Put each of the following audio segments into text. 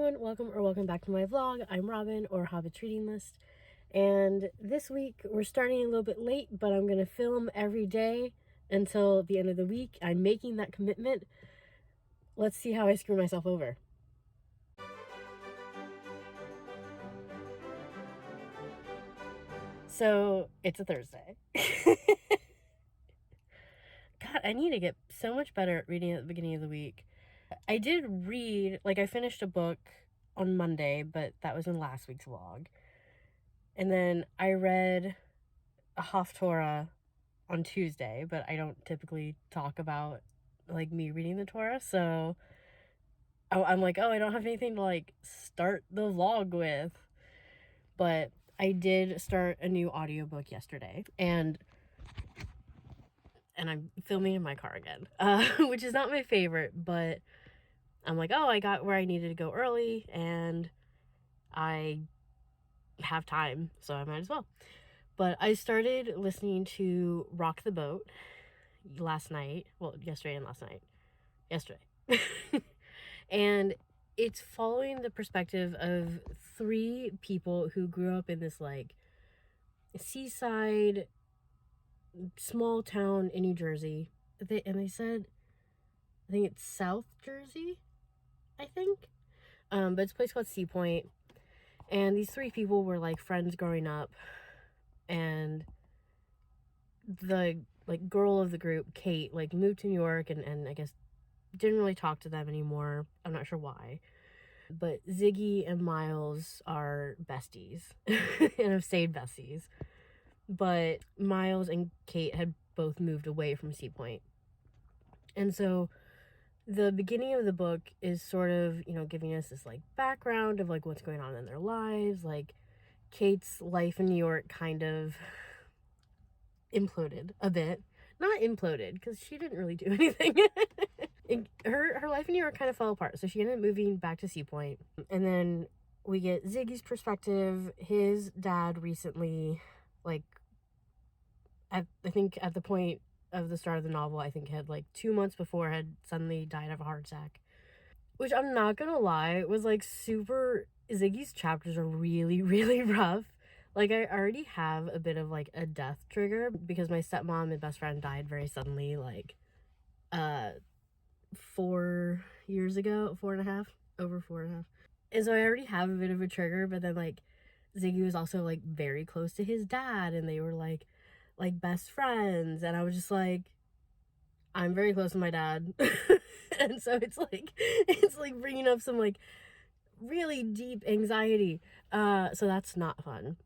everyone, welcome back to my vlog. I'm Robin, or Hobbit's Reading List, and this week we're starting a little bit late, but I'm gonna film every day until the end of the week. I'm making that commitment. Let's see how I screw myself over. So it's a Thursday. God, I need to get so much better at reading at the beginning of the week. I did read, I finished a book on Monday, but that was in last week's vlog. And then I read a Haftorah on Tuesday, but I don't typically talk about, me reading the Torah, so I'm like, oh, I don't have anything to, start the vlog with. But I did start a new audiobook yesterday, and I'm filming in my car again, which is not my favorite, but I'm like, oh, I got where I needed to go early, and I have time, so I might as well. But I started listening to Rock the Boat last night. Well, yesterday and last night. Yesterday. And it's following the perspective of three people who grew up in this, seaside small town in New Jersey. They said, I think it's South Jersey, I think. But it's a place called Sea Point. And these three people were, friends growing up. And the, girl of the group, Kate, moved to New York and I guess didn't really talk to them anymore. I'm not sure why. But Ziggy and Miles are besties and have stayed besties. But Miles and Kate had both moved away from Sea Point. And so the beginning of the book is sort of, giving us this, background of, what's going on in their lives. Kate's life in New York kind of imploded a bit. Not imploded, because she didn't really do anything. Her life in New York kind of fell apart, so she ended up moving back to Sea Point. And then we get Ziggy's perspective. His dad recently, I think at the point of the start of the novel, I think had 2 months before, had suddenly died of a heart attack. Which, I'm not gonna lie, was super... Ziggy's chapters are really, really rough. I already have a bit of a death trigger because my stepmom and best friend died very suddenly, 4 years ago, 4.5, over 4.5. And so I already have a bit of a trigger, but then Ziggy was also very close to his dad, and they were best friends, and I was just I'm very close to my dad. And so it's bringing up some really deep anxiety, so that's not fun.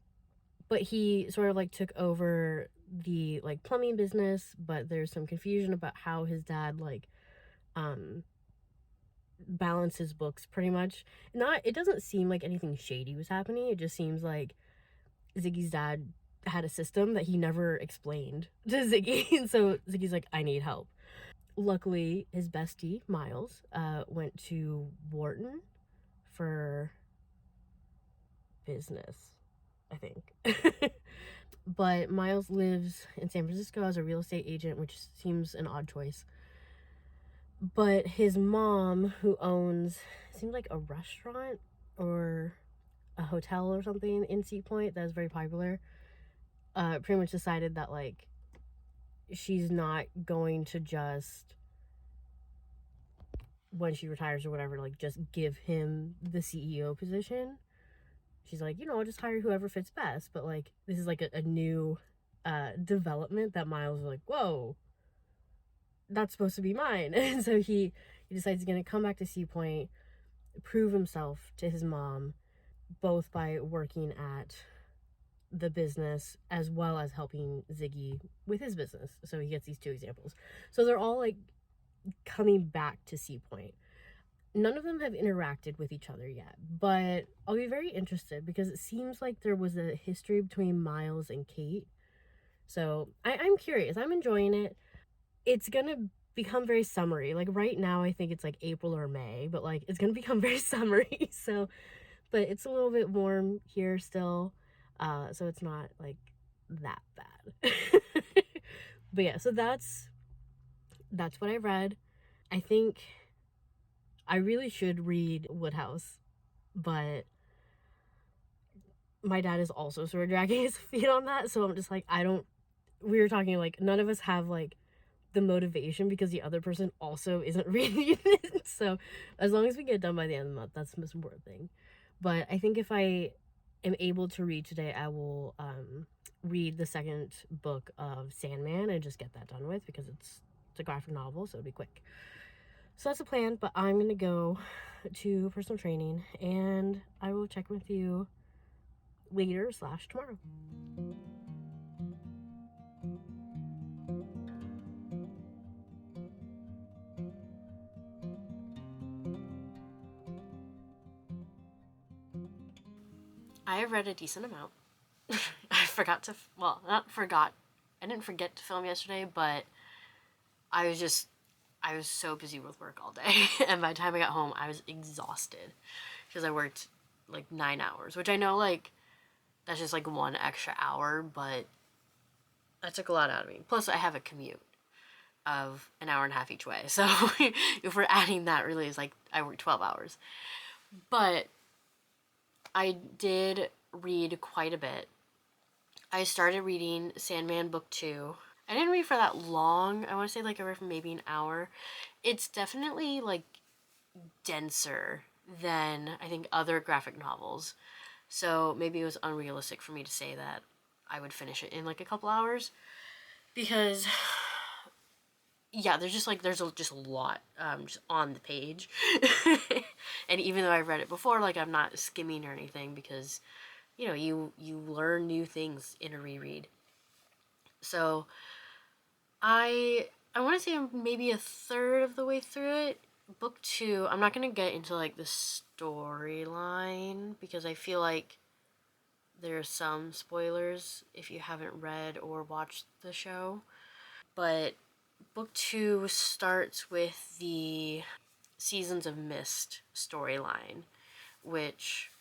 But he sort of took over the plumbing business, but there's some confusion about how his dad balances books, pretty much. It doesn't seem like anything shady was happening. It just seems like Ziggy's dad had a system that he never explained to Ziggy, and so Ziggy's I need help. Luckily, his bestie Miles went to Wharton for business, I think. But Miles lives in San Francisco as a real estate agent, which seems an odd choice. But his mom, who owns, it seems like a restaurant or a hotel or something in Sea Point that is very popular, pretty much decided that she's not going to just, when she retires or whatever, just give him the CEO position. She's I'll just hire whoever fits best. But this is a new development that Miles was whoa, that's supposed to be mine. And so he decides he's going to come back to Sea Point, prove himself to his mom, both by working at the business as well as helping Ziggy with his business. So he gets these two examples. So they're all coming back to Sea Point. None of them have interacted with each other yet, but I'll be very interested because it seems like there was a history between Miles and Kate. So I'm curious. I'm enjoying it. It's gonna become very summery. Right now I think it's April or May, but it's gonna become very summery. So, but it's a little bit warm here still, so it's not that bad. But yeah, so that's what I read. I think I really should read Woodhouse but my dad is also sort of dragging his feet on that, so I'm just like, we were talking, like, none of us have, like, the motivation because the other person also isn't reading it. So as long as we get done by the end of the month, that's the most important thing. But I think if I am able to read today, I will read the second book of Sandman and just get that done with, because it's a graphic novel, so it'll be quick. So that's the plan, but I'm gonna go to personal training, and I will check with you later / tomorrow. I have read a decent amount. I forgot to, well, not forgot. I didn't forget to film yesterday, but I was so busy with work all day. And by the time I got home, I was exhausted because I worked like 9 hours, which I know, like, that's just like 1 extra hour, but that took a lot out of me. Plus, I have a commute of an hour and a half each way. So if we're adding that, really, is like I work 12 hours. But I did read quite a bit. I started reading Sandman book 2. I didn't read for that long. I want to say like I read for maybe an hour. It's definitely like denser than I think other graphic novels. So maybe it was unrealistic for me to say that I would finish it in like a couple hours, because yeah, there's just a lot just on the page. And even though I've read it before, like, I'm not skimming or anything, because you know, you learn new things in a reread. So I want to say I'm maybe a third of the way through it. Book 2, I'm not going to get into like the storyline because I feel like there are some spoilers if you haven't read or watched the show. But book 2 starts with the Seasons of Mist storyline, which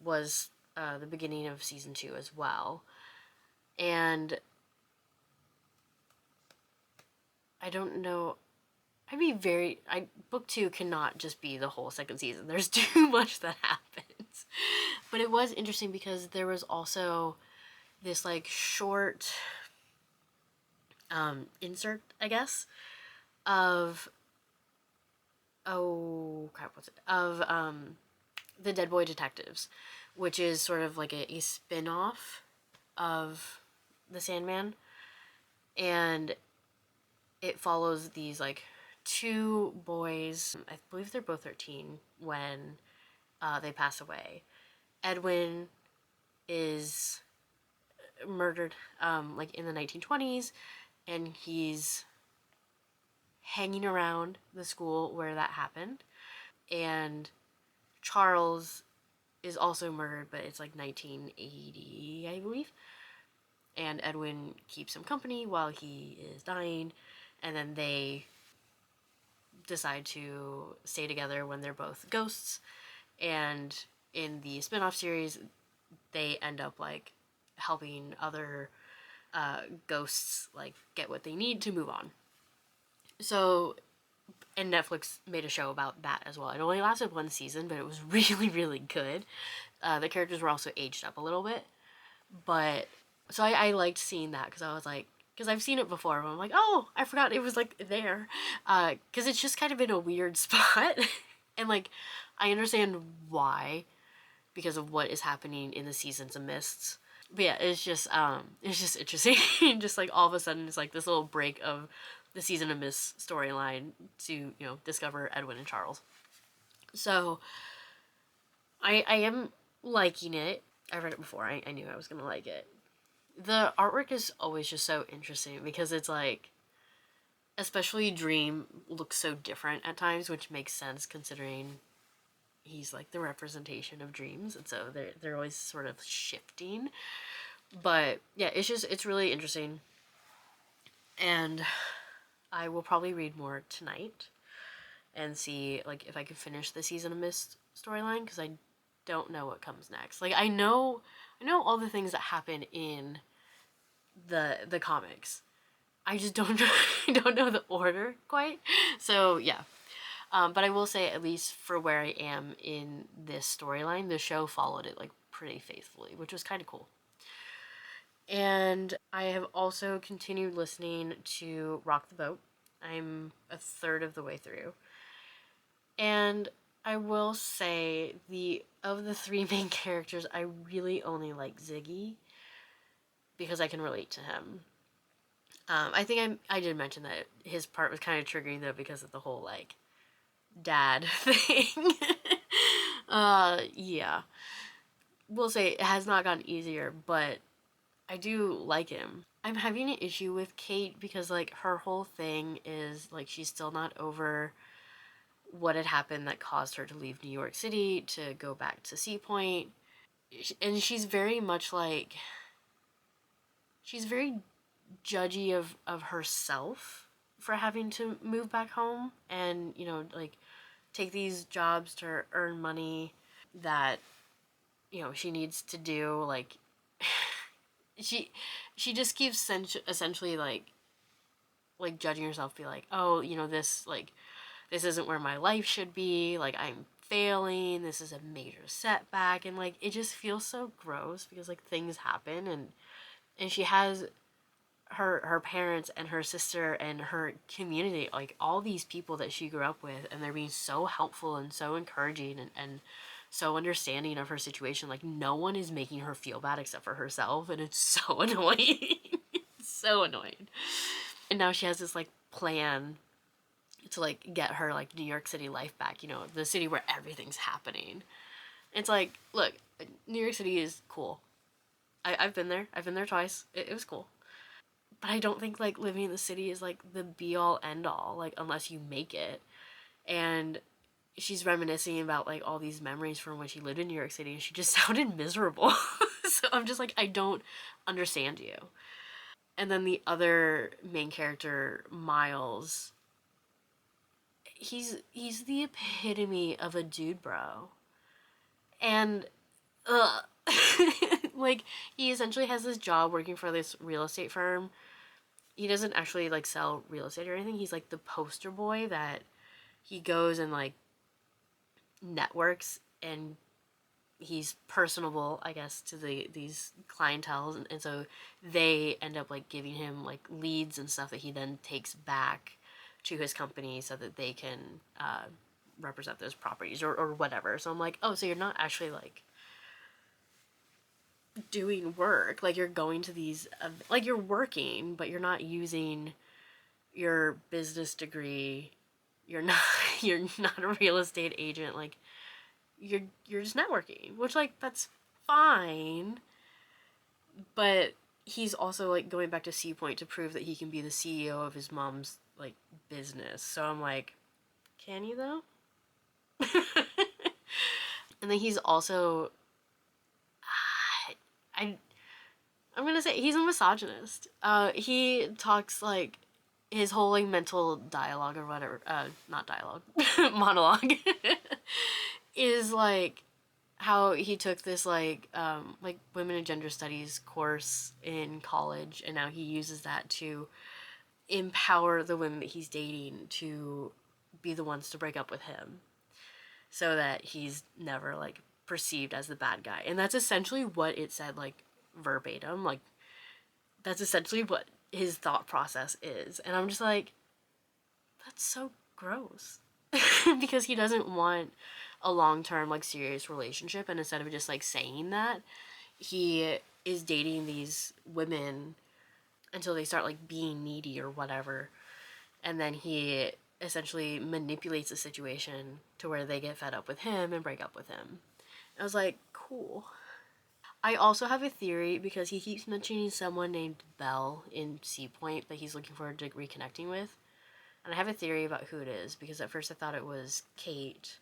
was the beginning of season 2 as well. And I don't know, book 2 cannot just be the whole second season. There's too much that happens. But it was interesting because there was also this like short insert, I guess, of the Dead Boy Detectives, which is sort of like a spin-off of the Sandman, and it follows these like 2 boys. I believe they're both 13 when they pass away. Edwin is murdered like in the 1920s, and he's hanging around the school where that happened. And Charles is also murdered, but it's like 1980, I believe. And Edwin keeps him company while he is dying, and then they decide to stay together when they're both ghosts. And in the spin-off series, they end up like helping other ghosts like get what they need to move on. So, and Netflix made a show about that as well. It only lasted 1 season, but it was really, really good. The characters were also aged up a little bit, but so I liked seeing that, because I was like, because I've seen it before, but I'm like, oh, I forgot it was like there, because it's just kind of in a weird spot, and like I understand why, because of what is happening in the Seasons of Mists. But yeah, it's just interesting. Just like all of a sudden, it's like this little break of the Season of Mist storyline to, you know, discover Edwin and Charles. So I am liking it. I read it before. I knew I was gonna like it. The artwork is always just so interesting because it's like, especially Dream looks so different at times, which makes sense considering he's like the representation of dreams, and so they're always sort of shifting. But yeah, it's really interesting, and I will probably read more tonight and see like if I can finish the Season of Mist storyline, because I don't know what comes next. Like I know all the things that happen in the comics. I just don't know don't know the order quite. So yeah. But I will say, at least for where I am in this storyline, the show followed it like pretty faithfully, which was kind of cool. And I have also continued listening to Rock the Boat. I'm a third of the way through. And I will say, the of the three main characters, I really only like Ziggy because I can relate to him. I think I did mention that his part was kind of triggering though because of the whole like dad thing. Yeah. We'll say it has not gotten easier, but I do like him. I'm having an issue with Kate because like her whole thing is like she's still not over what had happened that caused her to leave New York City to go back to Sea Point. And she's very much like she's very judgy of herself for having to move back home and, you know, like take these jobs to earn money that, you know, she needs to do. Like she she just keeps essentially like judging herself, be like, oh, you know, this isn't where my life should be, like I'm failing, this is a major setback, and like it just feels so gross because like things happen, and she has her parents and her sister and her community, like all these people that she grew up with, and they're being so helpful and so encouraging and so understanding of her situation. Like no one is making her feel bad except for herself, and it's so annoying. It's so annoying. And now she has this like plan to like get her like New York City life back, you know, the city where everything's happening. It's like, look, New York City is cool. I've been there. I've been there twice. It was cool. But I don't think like living in the city is like the be all end all, like unless you make it. And she's reminiscing about like all these memories from when she lived in New York City, and she just sounded miserable. So I'm just like, I don't understand you. And then the other main character, Miles, he's the epitome of a dude bro. And ugh. Like he essentially has this job working for this real estate firm. He doesn't actually like sell real estate or anything. He's like the poster boy that he goes and like networks, and he's personable, I guess, to these clientels, and so they end up like giving him like leads and stuff that he then takes back to his company so that they can represent those properties or whatever. So I'm like, oh, so you're not actually like doing work, like you're going to these like you're working, but you're not using your business degree. You're not you're not a real estate agent. Like you're just networking, which like that's fine. But he's also like going back to Sea Point to prove that he can be the CEO of his mom's like business. So I'm like, can you though? And then he's also I I'm gonna say he's a misogynist. He talks like his whole like mental dialogue or whatever, not dialogue, monologue, is like how he took this like women and gender studies course in college, and now he uses that to empower the women that he's dating to be the ones to break up with him, so that he's never like perceived as the bad guy. And that's essentially what it said, like verbatim. Like that's essentially what his thought process is. And I'm just like, that's so gross. Because he doesn't want a long-term like serious relationship, and instead of just like saying that, he is dating these women until they start like being needy or whatever, and then he essentially manipulates the situation to where they get fed up with him and break up with him. I was like, cool. I also have a theory because he keeps mentioning someone named Belle in Sea Point that he's looking forward to reconnecting with. And I have a theory about who it is because at first I thought it was Kate,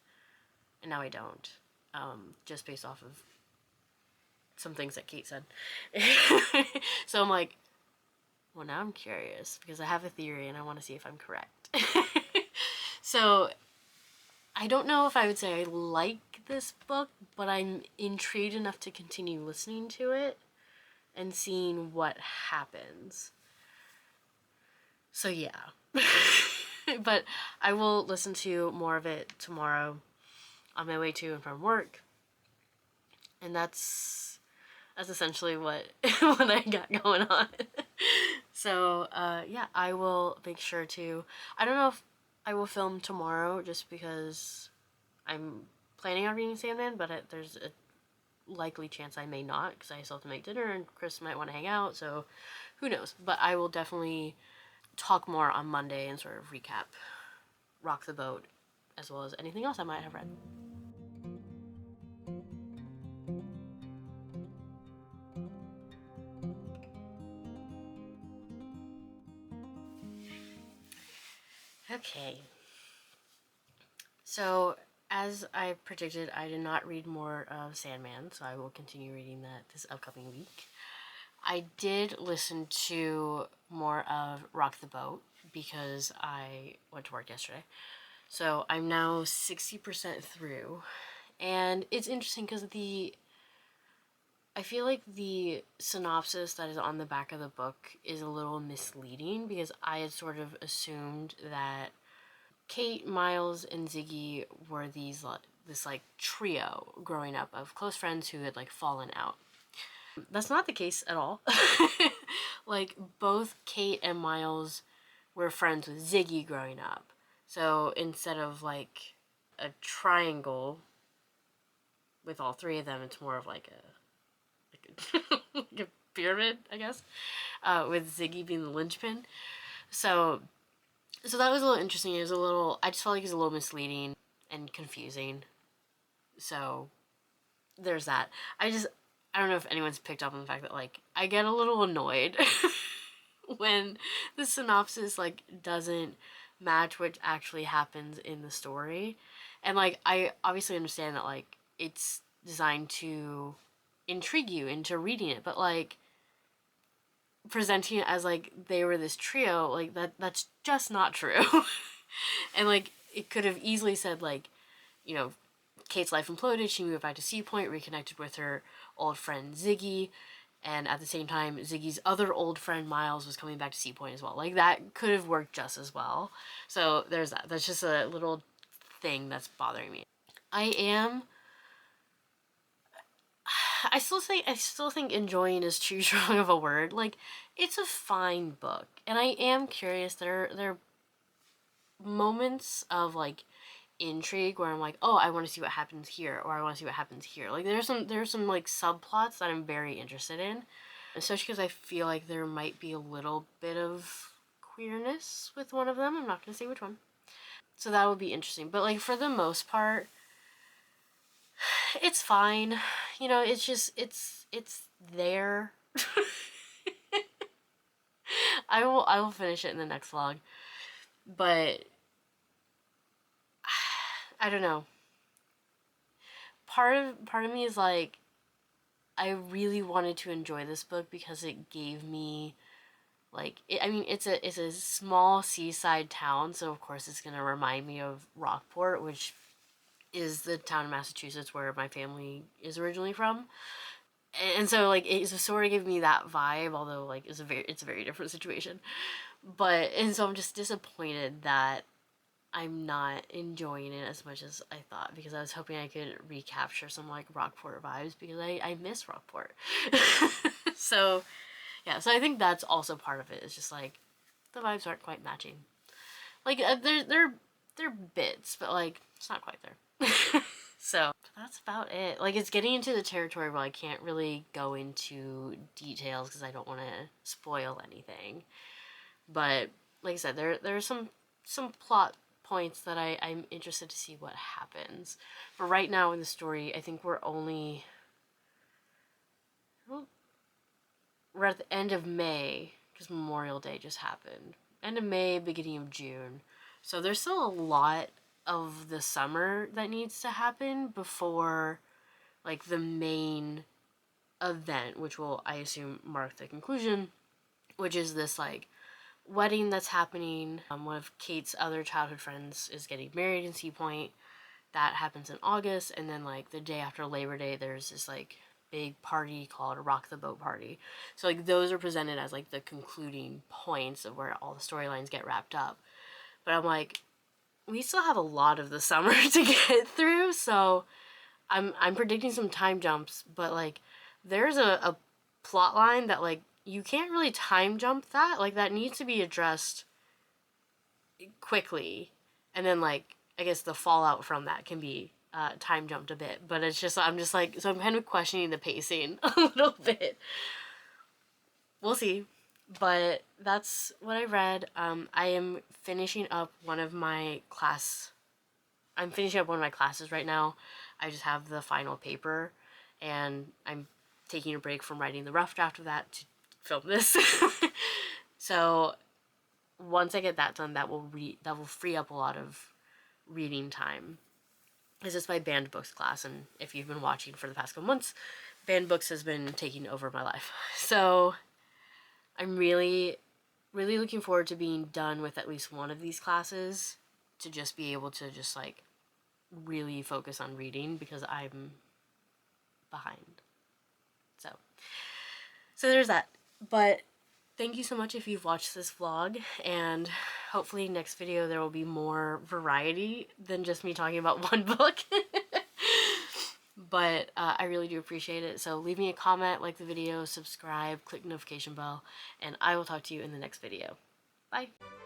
and now I don't. Just based off of some things that Kate said. So I'm like, well, now I'm curious because I have a theory and I want to see if I'm correct. So I don't know if I would say I like this book, but I'm intrigued enough to continue listening to it and seeing what happens. So yeah. But I will listen to more of it tomorrow on my way to and from work. And that's essentially what what I got going on. So yeah, I will make sure to, I don't know if I will film tomorrow just because I'm planning on reading Sandman, but there's a likely chance I may not because I still have to make dinner and Chris might want to hang out, so who knows. But I will definitely talk more on Monday and sort of recap Rock the Boat as well as anything else I might have read. Okay. So, as I predicted, I did not read more of Sandman, so I will continue reading that this upcoming week. I did listen to more of Rock the Boat because I went to work yesterday. So I'm now 60% through. And it's interesting because I feel like the synopsis that is on the back of the book is a little misleading because I had sort of assumed that Kate, Miles, and Ziggy were this like trio growing up of close friends who had like fallen out. That's not the case at all. Like both Kate and Miles were friends with Ziggy growing up. So instead of like a triangle with all three of them, it's more of like like a pyramid, I guess, with Ziggy being the linchpin. So that was a little interesting. It was a little, I just felt like it was a little misleading and confusing. So there's that. I don't know if anyone's picked up on the fact that like I get a little annoyed when the synopsis like doesn't match what actually happens in the story. And like I obviously understand that like it's designed to intrigue you into reading it, but like presenting it as like they were this trio, like that's just not true. And like it could have easily said like, you know, Kate's life imploded, she moved back to Sea Point, reconnected with her old friend Ziggy, and at the same time Ziggy's other old friend Miles was coming back to Sea Point as well. Like that could have worked just as well. So there's that. That's just a little thing that's bothering me. I still think enjoying is too strong of a word. Like it's a fine book, and I am curious. There are moments of like intrigue where I'm like, oh, I want to see what happens here, or I want to see what happens here. Like there's some like subplots that I'm very interested in, especially because I feel like there might be a little bit of queerness with one of them. I'm not gonna say which one. So that would be interesting. But like for the most part, it's fine. You know, it's just it's there. I will finish it in the next vlog. But I don't know. Part of me is like I really wanted to enjoy this book because it gave me like I mean it's a small seaside town, so of course it's gonna remind me of Rockport, which is the town in Massachusetts where my family is originally from. And so like it sort of gave me that vibe, although like it's a very different situation. But and so I'm just disappointed that I'm not enjoying it as much as I thought, because I was hoping I could recapture some like Rockport vibes because I miss Rockport. So yeah, so I think that's also part of it. It's just like the vibes aren't quite matching. Like they're bits, but like it's not quite there. So that's about it. Like it's getting into the territory where I can't really go into details because I don't want to spoil anything. But like I said, there are some plot points that I'm interested to see what happens. But right now in the story, I think we're at the end of May because Memorial Day just happened. End of May, beginning of June. So there's still a lot of the summer that needs to happen before like the main event, which will I assume mark the conclusion, which is this like wedding that's happening. One of Kate's other childhood friends is getting married in Sea Point. That happens in August, and then like the day after Labor Day, there's this like big party called a Rock the Boat party. So like those are presented as like the concluding points of where all the storylines get wrapped up. But I'm like, we still have a lot of the summer to get through, so I'm predicting some time jumps, but like there's a plot line that like you can't really time jump that. Like that needs to be addressed quickly, and then like I guess the fallout from that can be time jumped a bit. But it's just, I'm just like, so I'm kind of questioning the pacing a little bit. We'll see. But that's what I read. I am finishing up one of my classes right now. I just have the final paper, and I'm taking a break from writing the rough draft of that to film this. So once I get that done, that will free up a lot of reading time. This is my banned books class, and if you've been watching for the past couple months, banned books has been taking over my life. So I'm really, really looking forward to being done with at least one of these classes, to just be able to just like really focus on reading, because I'm behind. So there's that. But thank you so much if you've watched this vlog, and hopefully next video there will be more variety than just me talking about one book. But I really do appreciate it. So leave me a comment, like the video, subscribe, click the notification bell, and I will talk to you in the next video. Bye!